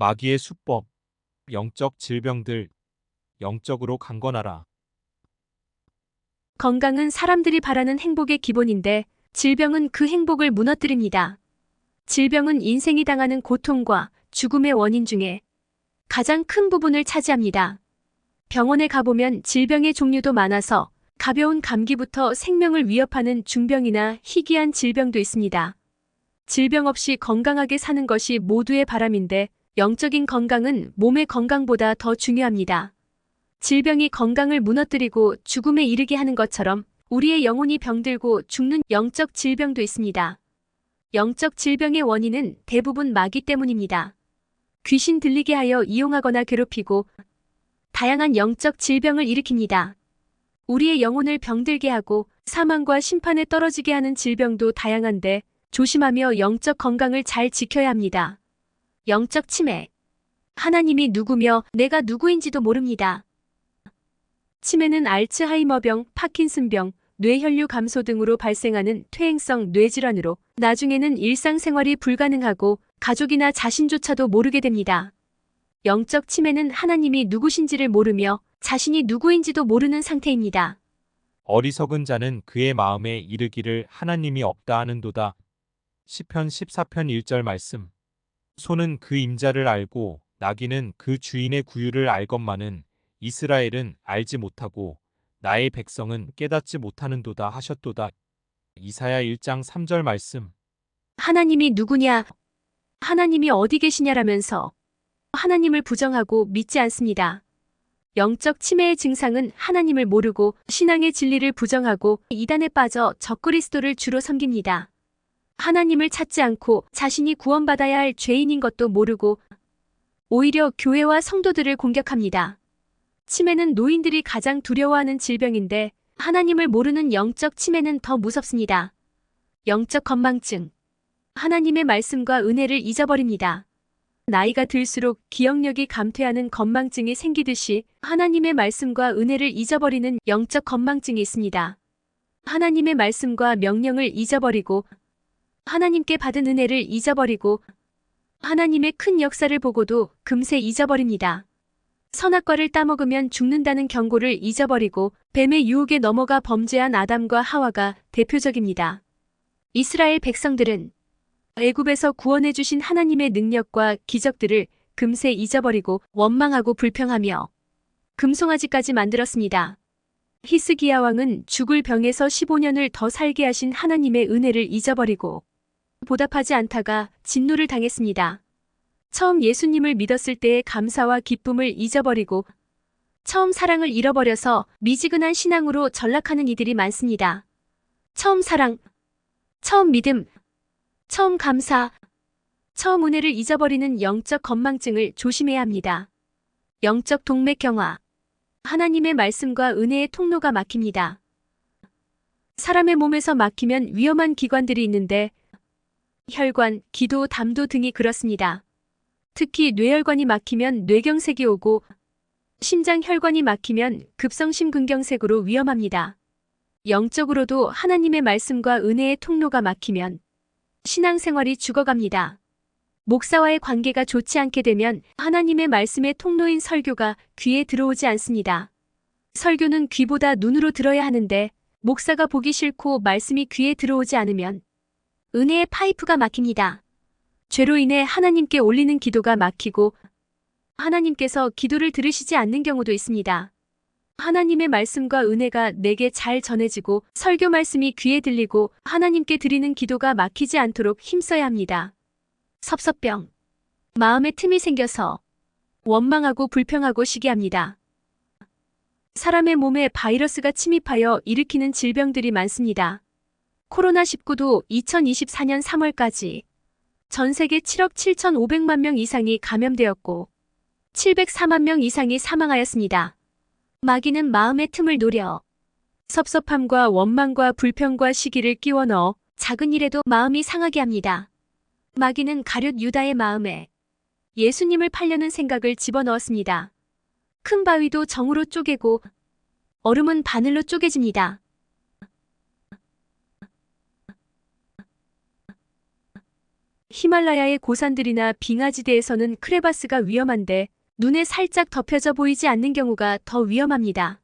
마귀의 수법, 영적 질병들, 영적으로 강건하라. 건강은 사람들이 바라는 행복의 기본인데 질병은 그 행복을 무너뜨립니다. 질병은 인생이 당하는 고통과 죽음의 원인 중에 가장 큰 부분을 차지합니다. 병원에 가보면 질병의 종류도 많아서 가벼운 감기부터 생명을 위협하는 중병이나 희귀한 질병도 있습니다. 질병 없이 건강하게 사는 것이 모두의 바람인데 영적인 건강은 몸의 건강보다 더 중요합니다. 질병이 건강을 무너뜨리고 죽음에 이르게 하는 것처럼 우리의 영혼이 병들고 죽는 영적 질병도 있습니다. 영적 질병의 원인은 대부분 마귀 때문입니다. 귀신 들리게 하여 이용하거나 괴롭히고 다양한 영적 질병을 일으킵니다. 우리의 영혼을 병들게 하고 사망과 심판에 떨어지게 하는 질병도 다양한데 조심하며 영적 건강을 잘 지켜야 합니다. 영적 치매. 하나님이 누구며 내가 누구인지도 모릅니다. 치매는 알츠하이머병, 파킨슨병, 뇌혈류 감소 등으로 발생하는 퇴행성 뇌질환으로 나중에는 일상생활이 불가능하고 가족이나 자신조차도 모르게 됩니다. 영적 치매는 하나님이 누구신지를 모르며 자신이 누구인지도 모르는 상태입니다. 어리석은 자는 그의 마음에 이르기를 하나님이 없다 하는도다. 시편 14편 1절 말씀. 소는 그 임자를 알고 나귀는 그 주인의 구유를 알건만은 이스라엘은 알지 못하고 나의 백성은 깨닫지 못하는도다 하셨도다. 이사야 1장 3절 말씀. 하나님이 누구냐? 하나님이 어디 계시냐라면서 하나님을 부정하고 믿지 않습니다. 영적 치매의 증상은 하나님을 모르고 신앙의 진리를 부정하고 이단에 빠져 적그리스도를 주로 섬깁니다. 하나님을 찾지 않고 자신이 구원받아야 할 죄인인 것도 모르고 오히려 교회와 성도들을 공격합니다. 치매는 노인들이 가장 두려워하는 질병인데 하나님을 모르는 영적 치매는 더 무섭습니다. 영적 건망증. 하나님의 말씀과 은혜를 잊어버립니다. 나이가 들수록 기억력이 감퇴하는 건망증이 생기듯이 하나님의 말씀과 은혜를 잊어버리는 영적 건망증이 있습니다. 하나님의 말씀과 명령을 잊어버리고 하나님께 받은 은혜를 잊어버리고 하나님의 큰 역사를 보고도 금세 잊어버립니다. 선악과를 따먹으면 죽는다는 경고를 잊어버리고 뱀의 유혹에 넘어가 범죄한 아담과 하와가 대표적입니다. 이스라엘 백성들은 애굽에서 구원해 주신 하나님의 능력과 기적들을 금세 잊어버리고 원망하고 불평하며 금송아지까지 만들었습니다. 히스기야 왕은 죽을 병에서 15년을 더 살게 하신 하나님의 은혜를 잊어버리고 보답하지 않다가 진노를 당했습니다. 처음 예수님을 믿었을 때의 감사와 기쁨을 잊어버리고 처음 사랑을 잃어버려서 미지근한 신앙으로 전락하는 이들이 많습니다. 처음 사랑, 처음 믿음, 처음 감사, 처음 은혜를 잊어버리는 영적 건망증을 조심해야 합니다. 영적 동맥경화. 하나님의 말씀과 은혜의 통로가 막힙니다. 사람의 몸에서 막히면 위험한 기관들이 있는데 혈관, 기도, 담도 등이 그렇습니다. 특히 뇌혈관이 막히면 뇌경색이 오고 심장혈관이 막히면 급성심근경색으로 위험합니다. 영적으로도 하나님의 말씀과 은혜의 통로가 막히면 신앙생활이 죽어갑니다. 목사와의 관계가 좋지 않게 되면 하나님의 말씀의 통로인 설교가 귀에 들어오지 않습니다. 설교는 귀보다 눈으로 들어야 하는데 목사가 보기 싫고 말씀이 귀에 들어오지 않으면 은혜의 파이프가 막힙니다. 죄로 인해 하나님께 올리는 기도가 막히고 하나님께서 기도를 들으시지 않는 경우도 있습니다. 하나님의 말씀과 은혜가 내게 잘 전해지고 설교 말씀이 귀에 들리고 하나님께 드리는 기도가 막히지 않도록 힘써야 합니다. 섭섭병. 마음에 틈이 생겨서 원망하고 불평하고 시기합니다. 사람의 몸에 바이러스가 침입하여 일으키는 질병들이 많습니다. 코로나19도 2024년 3월까지 전 세계 7억 7,500만 명 이상이 감염되었고 704만 명 이상이 사망하였습니다. 마귀는 마음의 틈을 노려 섭섭함과 원망과 불평과 시기를 끼워 넣어 작은 일에도 마음이 상하게 합니다. 마귀는 가룟 유다의 마음에 예수님을 팔려는 생각을 집어넣었습니다. 큰 바위도 정으로 쪼개고 얼음은 바늘로 쪼개집니다. 히말라야의 고산들이나 빙하지대에서는 크레바스가 위험한데 눈에 살짝 덮여져 보이지 않는 경우가 더 위험합니다.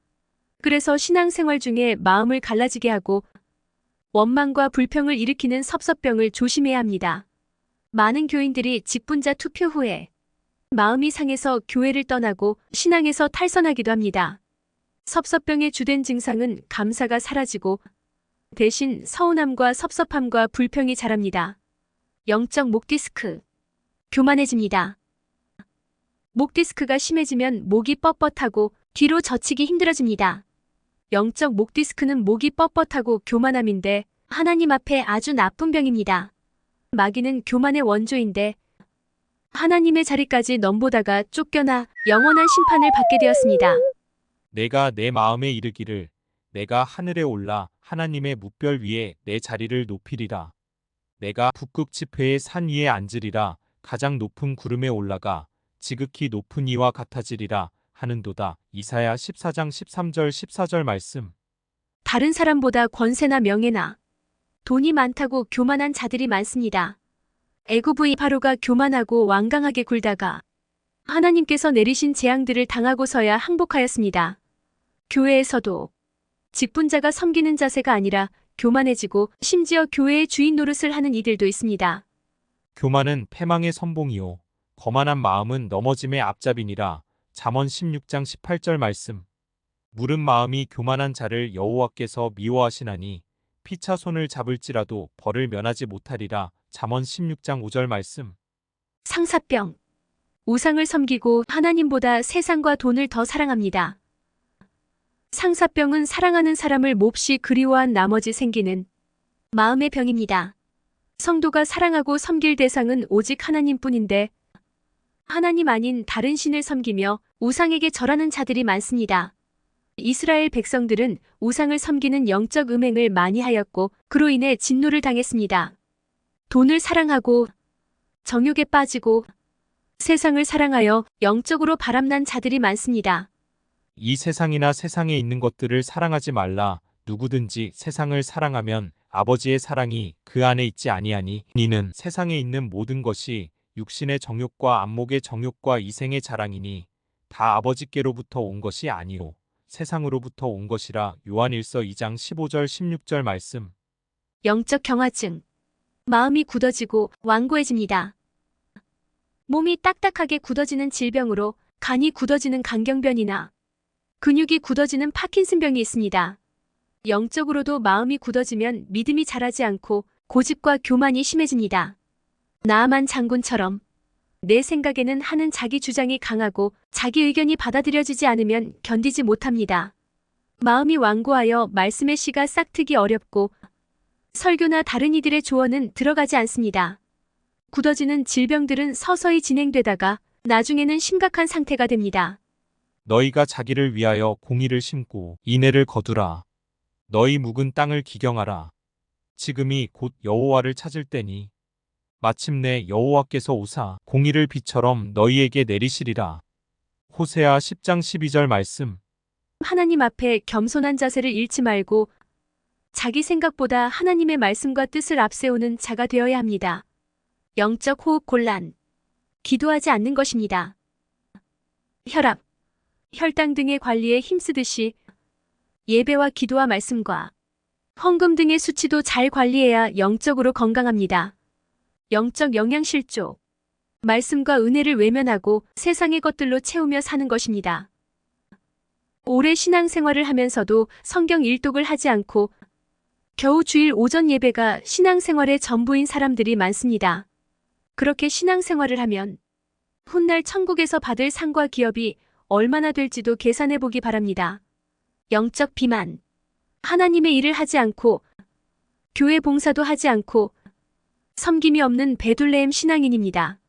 그래서 신앙생활 중에 마음을 갈라지게 하고 원망과 불평을 일으키는 섭섭병을 조심해야 합니다. 많은 교인들이 직분자 투표 후에 마음이 상해서 교회를 떠나고 신앙에서 탈선하기도 합니다. 섭섭병의 주된 증상은 감사가 사라지고 대신 서운함과 섭섭함과 불평이 자랍니다. 영적 목디스크. 교만해집니다. 목디스크가 심해지면 목이 뻣뻣하고 뒤로 젖히기 힘들어집니다. 영적 목디스크는 목이 뻣뻣하고 교만함인데 하나님 앞에 아주 나쁜 병입니다. 마귀는 교만의 원조인데 하나님의 자리까지 넘보다가 쫓겨나 영원한 심판을 받게 되었습니다. 내가 내 마음에 이르기를 내가 하늘에 올라 하나님의 뭇별 위에 내 자리를 높이리라. 내가 북극 지폐의 산 위에 앉으리라. 가장 높은 구름에 올라가 지극히 높은 이와 같아지리라 하는도다. 이사야 14장 13절 14절 말씀. 다른 사람보다 권세나 명예나 돈이 많다고 교만한 자들이 많습니다. 애굽의 바로가 교만하고 완강하게 굴다가 하나님께서 내리신 재앙들을 당하고서야 항복하였습니다. 교회에서도 직분자가 섬기는 자세가 아니라 교만해지고 심지어 교회의 주인 노릇을 하는 이들도 있습니다. 교만은 패망의 선봉이요 거만한 마음은 넘어짐의 앞잡이니라. 잠언 16장 18절 말씀. 무른 마음이 교만한 자를 여호와께서 미워하시나니 피차 손을 잡을지라도 벌을 면하지 못하리라. 잠언 16장 5절 말씀. 상사병. 우상을 섬기고 하나님보다 세상과 돈을 더 사랑합니다. 상사병은 사랑하는 사람을 몹시 그리워한 나머지 생기는 마음의 병입니다. 성도가 사랑하고 섬길 대상은 오직 하나님뿐인데 하나님 아닌 다른 신을 섬기며 우상에게 절하는 자들이 많습니다. 이스라엘 백성들은 우상을 섬기는 영적 음행을 많이 하였고 그로 인해 진노를 당했습니다. 돈을 사랑하고 정욕에 빠지고 세상을 사랑하여 영적으로 바람난 자들이 많습니다. 이 세상이나 세상에 있는 것들을 사랑하지 말라. 누구든지 세상을 사랑하면 아버지의 사랑이 그 안에 있지 아니하니 이는 세상에 있는 모든 것이 육신의 정욕과 안목의 정욕과 이생의 자랑이니 다 아버지께로부터 온 것이 아니요 세상으로부터 온 것이라. 요한일서 2장 15절 16절 말씀. 영적 경화증. 마음이 굳어지고 완고해집니다. 몸이 딱딱하게 굳어지는 질병으로 간이 굳어지는 간경변이나 근육이 굳어지는 파킨슨병이 있습니다. 영적으로도 마음이 굳어지면 믿음이 자라지 않고 고집과 교만이 심해집니다. 나아만 장군처럼 내 생각에는 하는 자기 주장이 강하고 자기 의견이 받아들여지지 않으면 견디지 못합니다. 마음이 완고하여 말씀의 씨가 싹트기 어렵고 설교나 다른 이들의 조언은 들어가지 않습니다. 굳어지는 질병들은 서서히 진행되다가 나중에는 심각한 상태가 됩니다. 너희가 자기를 위하여 공의를 심고 인애를 거두라. 너희 묵은 땅을 기경하라. 지금이 곧 여호와를 찾을 때니 마침내 여호와께서 오사 공의를 비처럼 너희에게 내리시리라. 호세아 10장 12절 말씀. 하나님 앞에 겸손한 자세를 잃지 말고 자기 생각보다 하나님의 말씀과 뜻을 앞세우는 자가 되어야 합니다. 영적 호흡 곤란. 기도하지 않는 것입니다. 혈압, 혈당 등의 관리에 힘쓰듯이 예배와 기도와 말씀과 헌금 등의 수치도 잘 관리해야 영적으로 건강합니다. 영적 영양실조. 말씀과 은혜를 외면하고 세상의 것들로 채우며 사는 것입니다. 오래 신앙생활을 하면서도 성경 일독을 하지 않고 겨우 주일 오전 예배가 신앙생활의 전부인 사람들이 많습니다. 그렇게 신앙생활을 하면 훗날 천국에서 받을 상과 기업이 얼마나 될지도 계산해 보기 바랍니다. 영적 비만. 하나님의 일을 하지 않고 교회 봉사도 하지 않고 섬김이 없는 베둘레헴 신앙인입니다.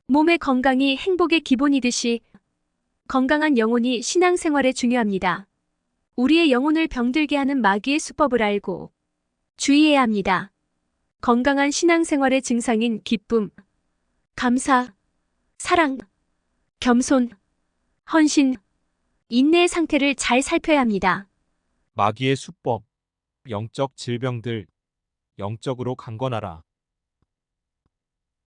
몸의 건강이 행복의 기본이듯이 건강한 영혼이 신앙생활에 중요합니다. 우리의 영혼을 병들게 하는 마귀의 수법을 알고 주의해야 합니다. 건강한 신앙생활의 증상인 기쁨, 감사, 사랑, 겸손, 헌신, 인내의 상태를 잘 살펴야 합니다. 마귀의 수법. 영적 질병들. 영적으로 강건하라.